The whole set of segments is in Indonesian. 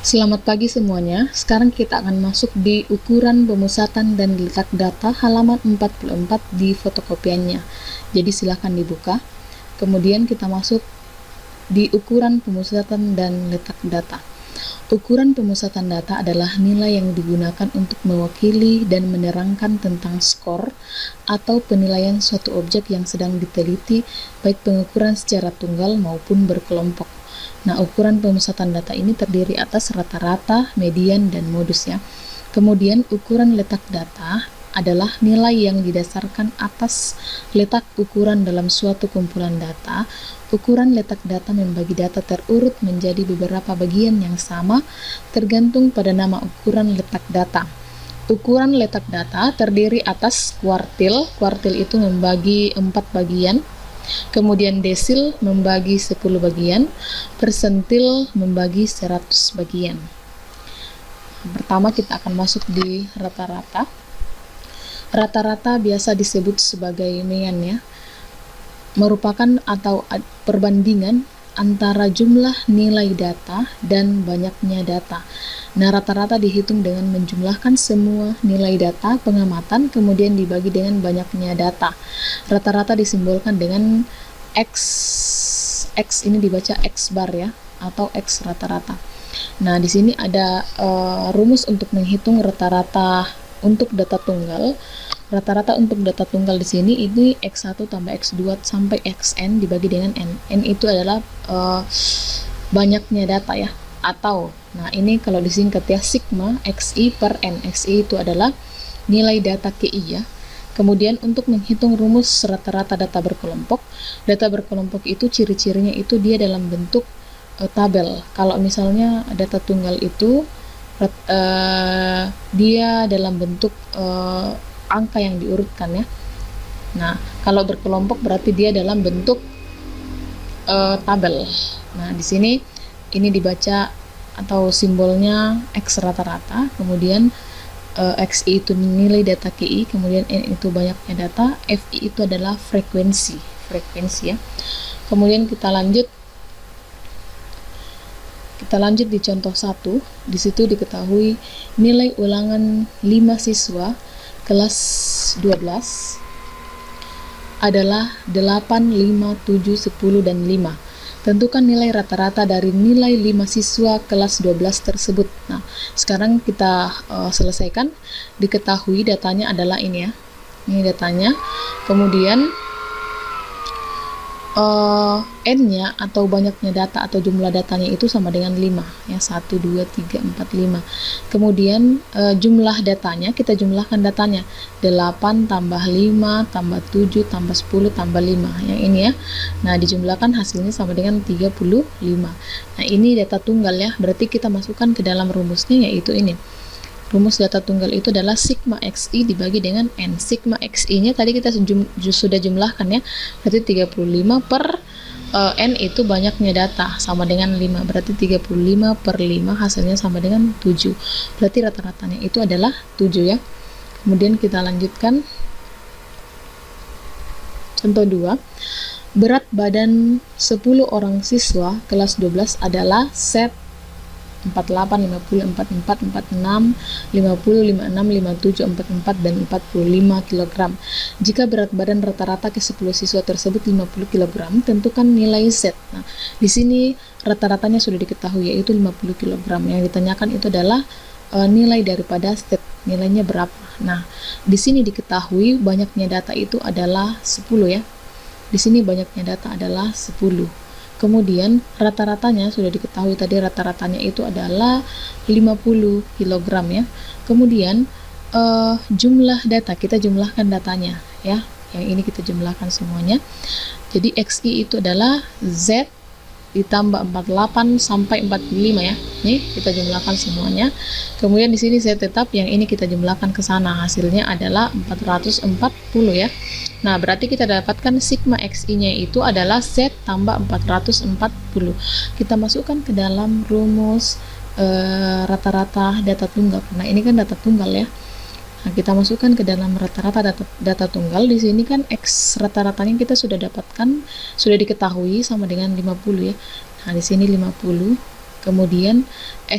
Selamat pagi semuanya. Sekarang kita akan masuk di ukuran pemusatan dan letak data halaman 44 di fotokopiannya. Jadi silahkan dibuka. Kemudian kita masuk di ukuran pemusatan dan letak data. Ukuran pemusatan data adalah nilai yang digunakan untuk mewakili dan menerangkan tentang skor atau penilaian suatu objek yang sedang diteliti, baik pengukuran secara tunggal maupun berkelompok. Nah, ukuran pemusatan data ini terdiri atas rata-rata, median, dan modus ya. Kemudian ukuran letak data adalah nilai yang didasarkan atas letak ukuran dalam suatu kumpulan data. Ukuran letak data membagi data terurut menjadi beberapa bagian yang sama tergantung pada nama ukuran letak data. Ukuran letak data terdiri atas kuartil. Kuartil itu membagi 4 bagian. Kemudian desil membagi 10 bagian, persentil membagi 100 bagian. Pertama kita akan masuk di rata-rata. Rata-rata biasa disebut sebagai mean ya, merupakan atau perbandingan antara jumlah nilai data dan banyaknya data. Nah, rata-rata dihitung dengan menjumlahkan semua nilai data pengamatan kemudian dibagi dengan banyaknya data. Rata-rata disimbolkan dengan X. X ini dibaca X bar ya, atau X rata-rata. Nah, di sini ada rumus untuk menghitung rata-rata untuk data tunggal. Rata-rata untuk data tunggal di sini ini X1 tambah X2 sampai Xn dibagi dengan N. N itu adalah banyaknya data ya. Atau, nah ini kalau disingkat ya, sigma XI per N. XI itu adalah nilai data KI ya. Kemudian untuk menghitung rumus rata-rata data berkelompok itu ciri-cirinya itu dia dalam bentuk tabel. Kalau misalnya data tunggal itu dia dalam bentuk angka yang diurutkan ya. Nah, kalau berkelompok berarti dia dalam bentuk tabel. Nah, di sini ini dibaca atau simbolnya X rata-rata, kemudian XI itu nilai data KI, kemudian N itu banyaknya data, FI itu adalah frekuensi ya. Kemudian kita lanjut di contoh 1. Di situ diketahui nilai ulangan 5 siswa kelas 12 adalah 8, 5, 7, 10, dan 5. Tentukan nilai rata-rata dari nilai 5 siswa kelas 12 tersebut. Nah, sekarang kita selesaikan. Diketahui datanya adalah ini ya. Ini datanya. Kemudian N-nya atau banyaknya data atau jumlah datanya itu sama dengan 5 ya, 1, 2, 3, 4, 5. Kemudian jumlah datanya, kita jumlahkan datanya 8 tambah 5 tambah 7 tambah 10 tambah 5 yang ini ya. Nah, dijumlahkan hasilnya sama dengan 35. Nah, ini data tunggal ya, berarti kita masukkan ke dalam rumusnya, yaitu ini. Rumus data tunggal itu adalah sigma XI dibagi dengan N. Sigma XI-nya tadi kita sudah jumlahkan ya. Berarti 35 per N itu banyaknya data sama dengan 5. Berarti 35 per 5 hasilnya sama dengan 7. Berarti rata-ratanya itu adalah 7 ya. Kemudian kita lanjutkan. Contoh 2. Berat badan 10 orang siswa kelas 12 adalah set 48, 50, 44, 46, 50, 56, 57, 44, dan 45 kg. Jika berat badan rata-rata ke 10 siswa tersebut 50 kg, tentukan nilai Z. Nah, di sini rata-ratanya sudah diketahui yaitu 50 kg. Yang ditanyakan itu adalah nilai daripada Z, nilainya berapa. Nah, di sini diketahui banyaknya data itu adalah 10 ya. Di sini banyaknya data adalah 10. Kemudian rata-ratanya sudah diketahui tadi, rata-ratanya itu adalah 50 kg ya. Kemudian jumlah data, kita jumlahkan datanya ya. Yang ini kita jumlahkan semuanya. Jadi XI itu adalah Z ditambah 48 sampai 45 ya. Nih kita jumlahkan semuanya. Kemudian di sini Z tetap, yang ini kita jumlahkan ke sana. Hasilnya adalah 440 ya. Nah, berarti kita dapatkan sigma XI-nya itu adalah Z tambah 440. Kita masukkan ke dalam rumus rata-rata data tunggal. Nah, ini kan data tunggal ya. Nah, kita masukkan ke dalam rata-rata data tunggal. Di sini kan X rata-ratanya kita sudah dapatkan, sudah diketahui sama dengan 50 ya. Nah, di sini 50 Kemudian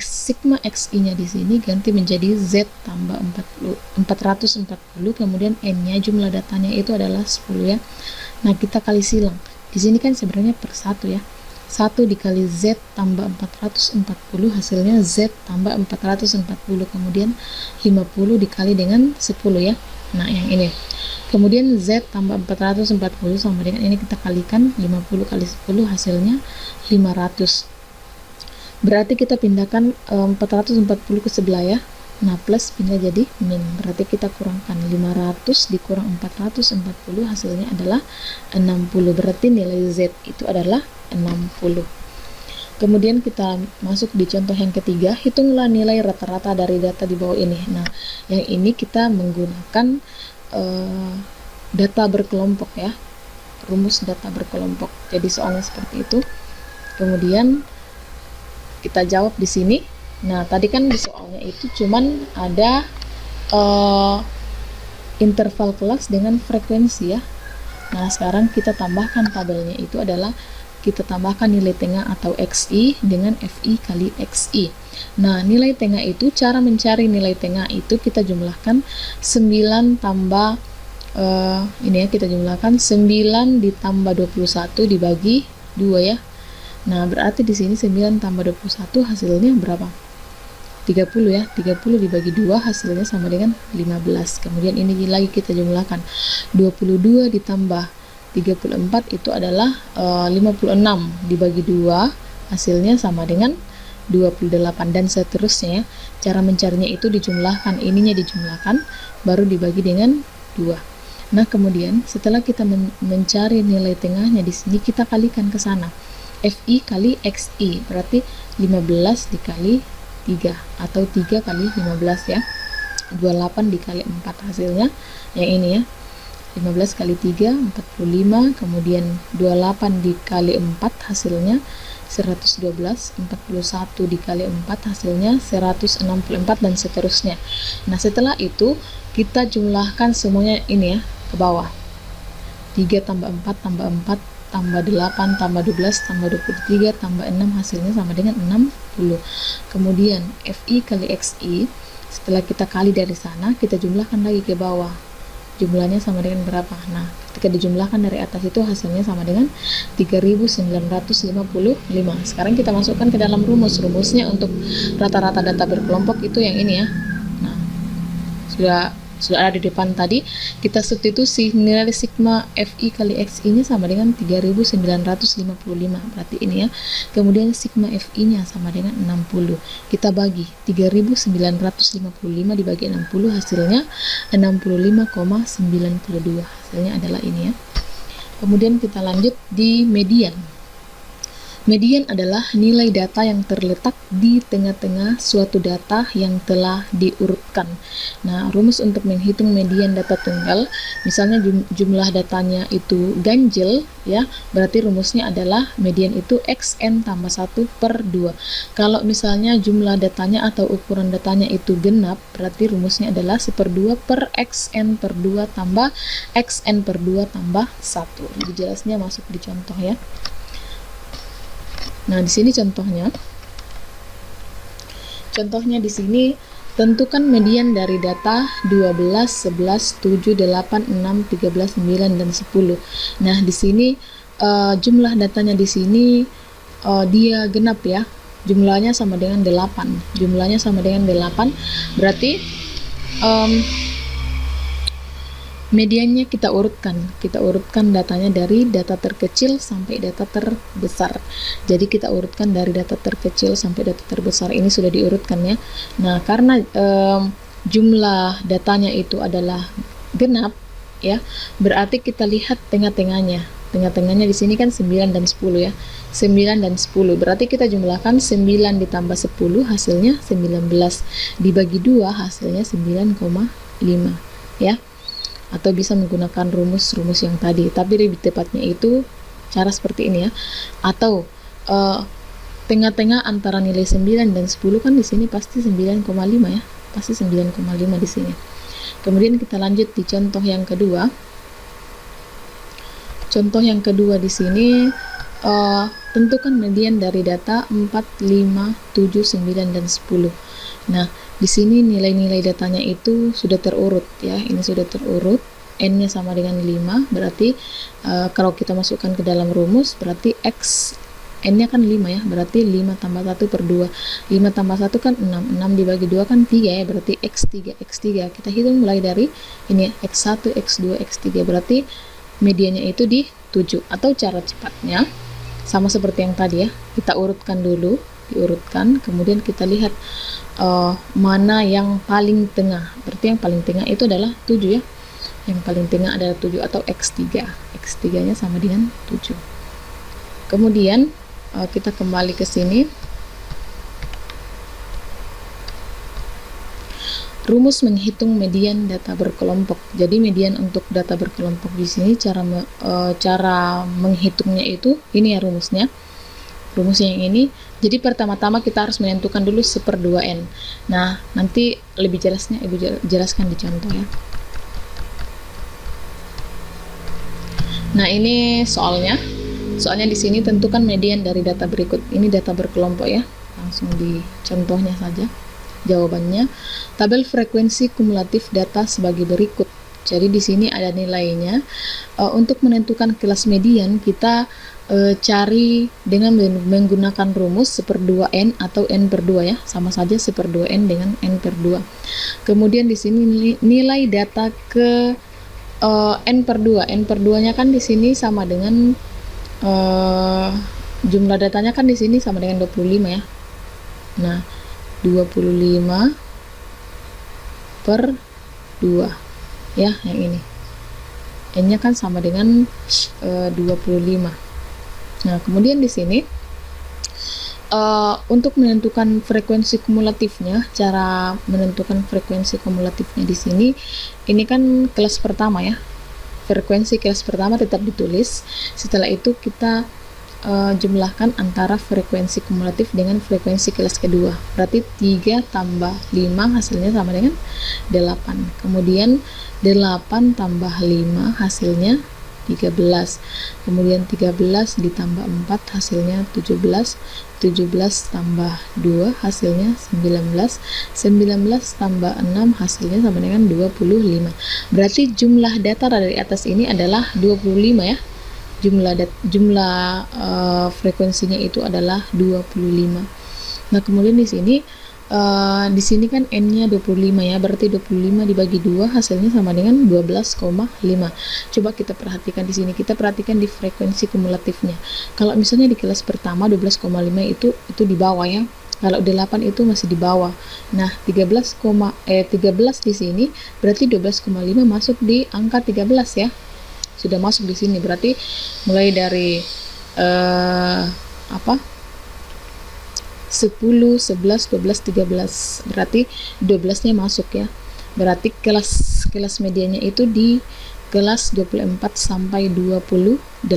sigma XI-nya di sini ganti menjadi Z tambah 440, kemudian N-nya jumlah datanya itu adalah 10 ya. Nah, kita kali silang. Di sini kan sebenarnya per 1 ya. 1 dikali Z tambah 440 hasilnya Z tambah 440, kemudian 50 dikali dengan 10 ya. Nah, yang ini. Kemudian Z tambah 440 sama dengan ini kita kalikan 50 kali 10 hasilnya 500. Berarti kita pindahkan 440 ke sebelah ya. Nah, plus pindah jadi min. Berarti kita kurangkan 500 dikurang 440 hasilnya adalah 60. Berarti nilai Z itu adalah 60. Kemudian kita masuk di contoh yang ketiga, hitunglah nilai rata-rata dari data di bawah ini. Nah, yang ini kita menggunakan data berkelompok ya. Rumus data berkelompok. Jadi soalnya seperti itu. Kemudian kita jawab di sini. Nah, tadi kan di soalnya itu cuman ada interval kelas dengan frekuensi ya. Nah, sekarang kita tambahkan tabelnya, itu adalah kita tambahkan nilai tengah atau XI dengan FI kali XI. Nah, nilai tengah itu, cara mencari nilai tengah itu kita jumlahkan 9 tambah ini ya, kita jumlahkan 9 ditambah 21 dibagi 2 ya. Nah, berarti di sini 9 tambah 21 hasilnya berapa? 30 ya. 30 dibagi 2 hasilnya sama dengan 15. Kemudian ini lagi kita jumlahkan. 22 ditambah 34 itu adalah 56 dibagi 2 hasilnya sama dengan 28 dan seterusnya ya. Cara mencarinya itu dijumlahkan, ininya dijumlahkan baru dibagi dengan 2. Nah, kemudian setelah kita mencari nilai tengahnya di sini kita kalikan ke sana. FI kali XI berarti 15 dikali 3 atau 3 kali 15 ya. 28 dikali 4 hasilnya yang ini ya. 15 kali 3 45, kemudian 28 dikali 4 hasilnya 112, 41 dikali 4 hasilnya 164 dan seterusnya. Nah, setelah itu kita jumlahkan semuanya ini ya ke bawah. 3 tambah 4 tambah 4 tambah 8 tambah 12 tambah 23 tambah 6 hasilnya sama dengan 60. Kemudian FI kali XI setelah kita kali dari sana kita jumlahkan lagi ke bawah, jumlahnya sama dengan berapa? Nah, ketika dijumlahkan dari atas itu hasilnya sama dengan 3955. Sekarang kita masukkan ke dalam rumusnya untuk rata-rata data berkelompok itu yang ini ya. Nah, sudah ada di depan tadi, kita substitusi nilai sigma FI kali XI nya sama dengan 3955, berarti ini ya. Kemudian sigma FI nya sama dengan 60, kita bagi 3955 dibagi 60 hasilnya 65,92, hasilnya adalah ini ya. Kemudian kita lanjut di median. Median adalah nilai data yang terletak di tengah-tengah suatu data yang telah diurutkan. Nah, rumus untuk menghitung median data tunggal, misalnya jumlah datanya itu ganjil, ya, berarti rumusnya adalah median itu XN tambah 1 per 2. Kalau misalnya jumlah datanya atau ukuran datanya itu genap, berarti rumusnya adalah 1/2 per XN per 2 tambah XN per 2 tambah 1. Lebih jelasnya masuk di contoh ya. Nah, di sini contohnya. Contohnya di sini, tentukan median dari data 12, 11, 7, 8, 6, 13, 9 dan 10. Nah, di sini jumlah datanya di sini dia genap ya. Jumlahnya sama dengan 8. Jumlahnya sama dengan 8. Berarti mediannya kita urutkan datanya dari data terkecil sampai data terbesar. Jadi kita urutkan dari data terkecil sampai data terbesar, ini sudah diurutkan ya. Nah, karena jumlah datanya itu adalah genap ya, berarti kita lihat tengah-tengahnya. Tengah-tengahnya di sini kan 9 dan 10 ya. 9 dan 10. Berarti kita jumlahkan 9 ditambah 10 hasilnya 19. Dibagi 2 hasilnya 9,5 ya. Atau bisa menggunakan rumus-rumus yang tadi, tapi lebih tepatnya itu cara seperti ini ya. Atau tengah-tengah antara nilai 9 dan 10 kan di sini pasti 9,5 ya. Pasti 9,5 di sini. Kemudian kita lanjut di contoh yang kedua. Contoh yang kedua di sini tentukan median dari data 4, 5, 7, 9, dan 10. Nah, di sini nilai-nilai datanya itu sudah terurut ya. Ini sudah terurut. N-nya sama dengan 5, berarti kalau kita masukkan ke dalam rumus, berarti X, N-nya kan 5 ya, berarti 5 tambah 1 per 2. 5 tambah 1 kan 6, 6 dibagi 2 kan 3 ya, berarti X3, X3. Kita hitung mulai dari ini ya, X1, X2, X3, berarti mediannya itu di 7. Atau cara cepatnya, sama seperti yang tadi ya, kita urutkan dulu, diurutkan, kemudian kita lihat mana yang paling tengah. Berarti yang paling tengah itu adalah 7 ya. Yang paling tengah adalah 7 atau X3. X3-nya sama dengan 7. Kemudian kita kembali ke sini. Rumus menghitung median data berkelompok. Jadi median untuk data berkelompok di sini cara menghitungnya itu ini ya rumusnya. Rumusnya yang ini. Jadi pertama-tama kita harus menentukan dulu 1/2n. Nah, nanti lebih jelasnya Ibu jelaskan di contoh ya. Nah, ini soalnya. Soalnya di sini tentukan median dari data berikut. Ini data berkelompok ya. Langsung di contohnya saja. Jawabannya, tabel frekuensi kumulatif data sebagai berikut. Jadi di sini ada nilainya. Untuk menentukan kelas median, kita cari dengan menggunakan rumus 1/2n atau n per 2 ya. Sama saja 1/2n dengan n per 2. Kemudian di sini nilai data ke n per 2. N per 2-nya kan di sini sama dengan jumlah datanya kan di sini sama dengan 25 ya. Nah, 25 per 2 ya, yang ini. N-nya kan sama dengan 25. Nah, kemudian di sini untuk menentukan frekuensi kumulatifnya, cara menentukan frekuensi kumulatifnya di sini, ini kan kelas pertama ya. Frekuensi kelas pertama tetap ditulis. Setelah itu kita jumlahkan antara frekuensi kumulatif dengan frekuensi kelas kedua. Berarti 3 tambah 5 hasilnya sama dengan 8. Kemudian 8 tambah 5 hasilnya 13. Kemudian 13 ditambah 4 hasilnya 17. 17 tambah 2 hasilnya 19. 19 tambah 6 hasilnya sama dengan 25. Berarti jumlah data dari atas ini adalah 25 ya. Jumlah frekuensinya itu adalah 25. Nah, kemudian di sini kan N-nya 25 ya, berarti 25 dibagi 2 hasilnya sama dengan 12,5. Coba kita perhatikan di sini, kita perhatikan di frekuensi kumulatifnya. Kalau misalnya di kelas pertama 12,5 itu di bawah ya. Kalau 8 itu masih di bawah. Nah, 13 di sini berarti 12,5 masuk di angka 13 ya. Sudah masuk di sini, berarti mulai dari 10, 11, 12, 13, berarti 12-nya masuk ya. Berarti kelas medianya itu di kelas 24 sampai 28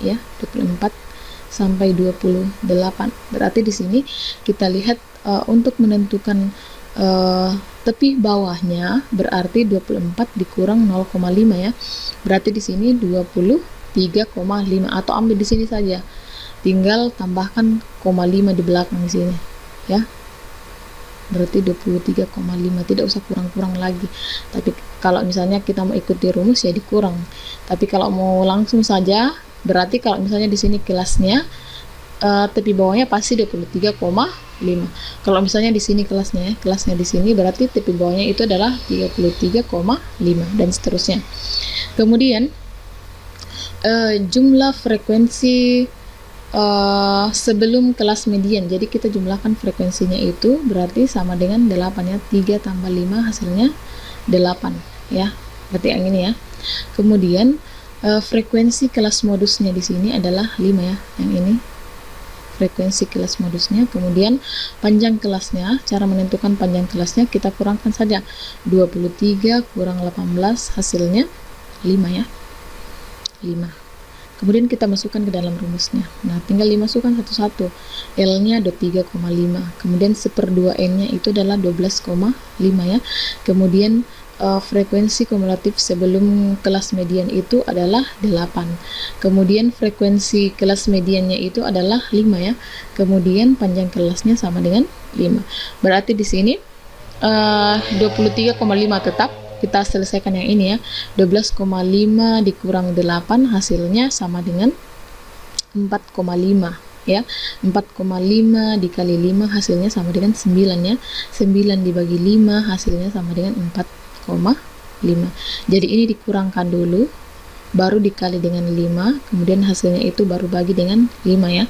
ya, 24 sampai 28. Berarti di sini kita lihat untuk menentukan tepi bawahnya berarti 24 dikurang 0,5 ya. Berarti di sini 23,5 atau ambil di sini saja. Tinggal tambahkan 0,5 di belakang di sini ya. Berarti 23,5, tidak usah kurang-kurang lagi. Tapi kalau misalnya kita mau ikuti rumus ya dikurang. Tapi kalau mau langsung saja, berarti kalau misalnya di sini kelasnya tepi bawahnya pasti 23,5. Kalau misalnya di sini kelasnya di sini berarti tepi bawahnya itu adalah 33,5 dan seterusnya. Kemudian jumlah frekuensi sebelum kelas median. Jadi kita jumlahkan frekuensinya itu berarti sama dengan 8 ya. 3 tambah 5 hasilnya 8 ya. Berarti yang ini ya. Kemudian frekuensi kelas modusnya di sini adalah 5 ya, yang ini. Frekuensi kelas modusnya. Kemudian panjang kelasnya, cara menentukan panjang kelasnya kita kurangkan saja. 23 kurang 18 hasilnya 5 ya. 5. Kemudian kita masukkan ke dalam rumusnya. Nah, tinggal dimasukkan satu-satu. L-nya 23,5. Kemudian 1/2N-nya itu adalah 12,5 ya. Kemudian frekuensi kumulatif sebelum kelas median itu adalah 8. Kemudian frekuensi kelas mediannya itu adalah 5 ya. Kemudian panjang kelasnya sama dengan 5. Berarti di sini 23,5 tetap. Kita selesaikan yang ini ya. 12,5 dikurang 8 hasilnya sama dengan 4,5 ya. 4,5 dikali 5 hasilnya sama dengan 9 ya. 9 dibagi 5 hasilnya sama dengan 4,5. Jadi ini dikurangkan dulu, baru dikali dengan 5, kemudian hasilnya itu baru bagi dengan 5 ya.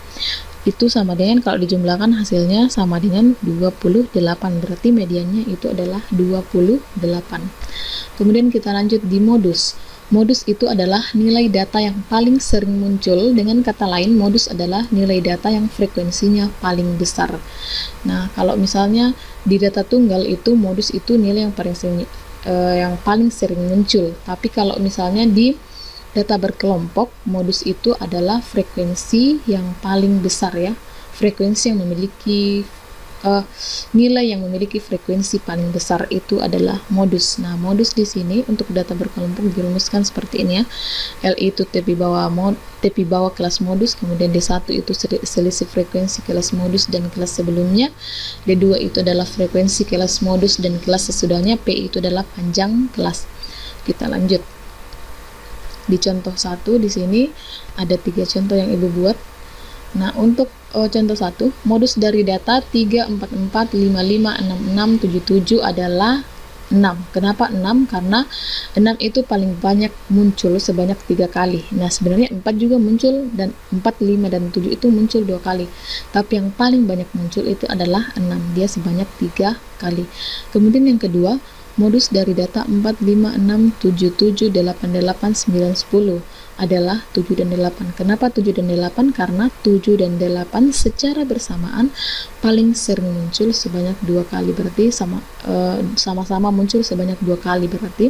Itu sama dengan, kalau dijumlahkan hasilnya sama dengan 28, berarti mediannya itu adalah 28. Kemudian kita lanjut di modus. Modus itu adalah nilai data yang paling sering muncul. Dengan kata lain, modus adalah nilai data yang frekuensinya paling besar. Nah, kalau misalnya di data tunggal itu modus itu nilai yang paling sering muncul. Tapi kalau misalnya di data berkelompok, modus itu adalah frekuensi yang paling besar ya. Frekuensi yang memiliki nilai yang memiliki frekuensi paling besar itu adalah modus. Nah, modus di sini untuk data berkelompok dirumuskan seperti ini ya. L itu tepi bawah kelas modus, kemudian D1 itu selisih frekuensi kelas modus dan kelas sebelumnya. D2 itu adalah frekuensi kelas modus dan kelas sesudahnya. P itu adalah panjang kelas. Kita lanjut. Di contoh 1 di sini ada 3 contoh yang Ibu buat. Nah, untuk contoh 1, modus dari data 3, 4, 4, 5, 5, 6, 6, 7, 7 adalah 6. Kenapa 6? Karena 6 itu paling banyak muncul sebanyak 3 kali. Nah, sebenarnya 4 juga muncul, dan 4, 5, dan 7 itu muncul 2 kali. Tapi yang paling banyak muncul itu adalah 6. Dia sebanyak 3 kali. Kemudian yang kedua, modus dari data 4, 5, 6, 7, 7, 8, 8, 9, 10 adalah 7 dan 8. Kenapa 7 dan 8? Karena 7 dan 8 secara bersamaan paling sering muncul sebanyak 2 kali. Berarti sama-sama muncul sebanyak 2 kali. Berarti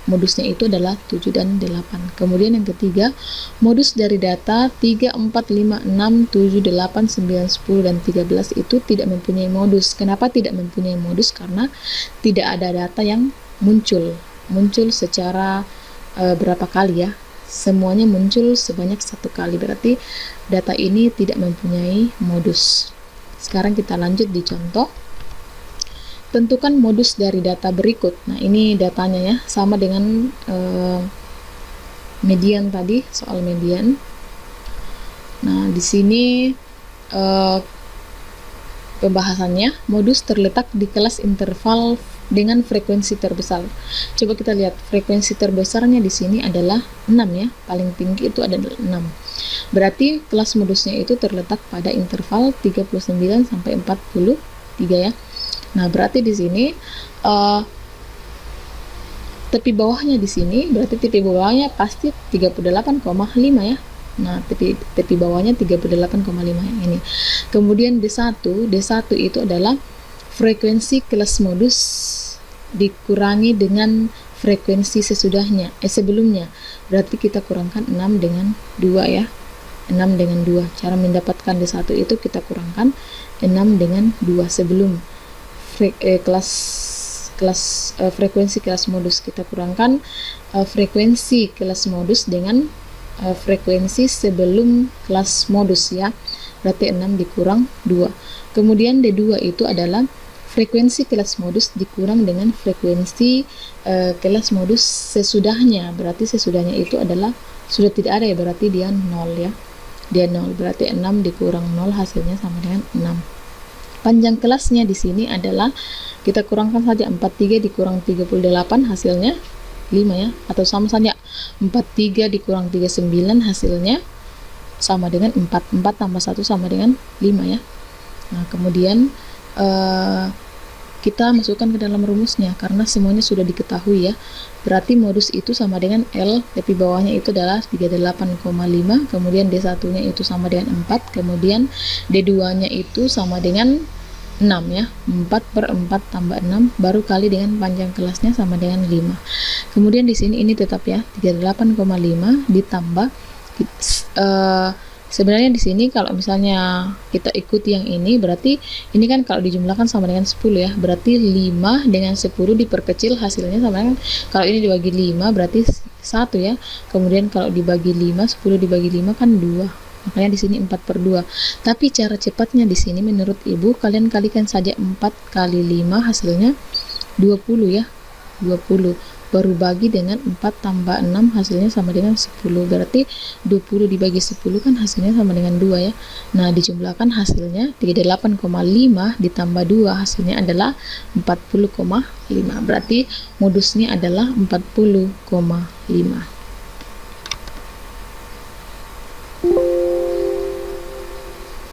modusnya itu adalah 7 dan 8. Kemudian yang ketiga, modus dari data 3, 4, 5, 6, 7, 8, 9, 10, dan 13 itu tidak mempunyai modus. Kenapa tidak mempunyai modus? Karena tidak ada data yang muncul secara berapa kali ya. Semuanya muncul sebanyak 1 kali. Berarti data ini tidak mempunyai modus. Sekarang kita lanjut di contoh. Tentukan modus dari data berikut. Nah, ini datanya ya, sama dengan median tadi, soal median. Nah, di sini pembahasannya, modus terletak di kelas interval dengan frekuensi terbesar. Coba kita lihat, frekuensi terbesarnya di sini adalah 6 ya, paling tinggi itu adalah 6. Berarti kelas modusnya itu terletak pada interval 39 sampai 43 ya. Nah, berarti di sini tepi bawahnya di sini, berarti tepi bawahnya pasti 38,5 ya. Nah, tepi bawahnya 38,5 yang ini. Kemudian D1 itu adalah frekuensi kelas modus dikurangi dengan frekuensi sebelumnya. Berarti kita kurangkan 6 dengan 2 ya. 6 dengan 2. Cara mendapatkan D1 itu kita kurangkan 6 dengan 2 sebelum frekuensi kelas modus. Kita kurangkan frekuensi kelas modus dengan frekuensi sebelum kelas modus ya. Berarti 6 dikurang 2. Kemudian D2 itu adalah frekuensi kelas modus dikurang dengan frekuensi kelas modus sesudahnya. Berarti sesudahnya itu adalah sudah tidak ada ya, berarti dia 0 ya. Dia 0, berarti 6 dikurang 0 hasilnya sama dengan 6. Panjang kelasnya di sini adalah kita kurangkan saja 43 dikurang 38 hasilnya 5 ya, atau sama saja 43 dikurang 39 hasilnya sama dengan 4. 4 tambah 1 sama dengan 5 ya. Nah, kemudian kita masukkan ke dalam rumusnya karena semuanya sudah diketahui ya. Berarti modus itu sama dengan L, tepi bawahnya itu adalah 38,5, kemudian D1-nya itu sama dengan 4, kemudian D2-nya itu sama dengan 6 ya. 4/4 tambah 6 baru kali dengan panjang kelasnya sama dengan 5. Kemudian di sini ini tetap ya, 38,5 ditambah Sebenarnya di sini kalau misalnya kita ikuti yang ini, berarti ini kan kalau dijumlahkan sama dengan 10 ya. Berarti 5 dengan 10 diperkecil hasilnya sama dengan, kalau ini dibagi 5 berarti 1 ya. Kemudian kalau dibagi 5, 10 dibagi 5 kan 2. Makanya di sini 4/2. Tapi cara cepatnya di sini menurut Ibu, kalian kalikan saja 4 kali 5 hasilnya 20 ya. 20. Baru bagi dengan 4 tambah 6 hasilnya sama dengan 10. Berarti 20 dibagi 10 kan hasilnya sama dengan 2 ya. Nah, dijumlahkan hasilnya 38,5 ditambah 2 hasilnya adalah 40,5. Berarti modusnya adalah 40,5.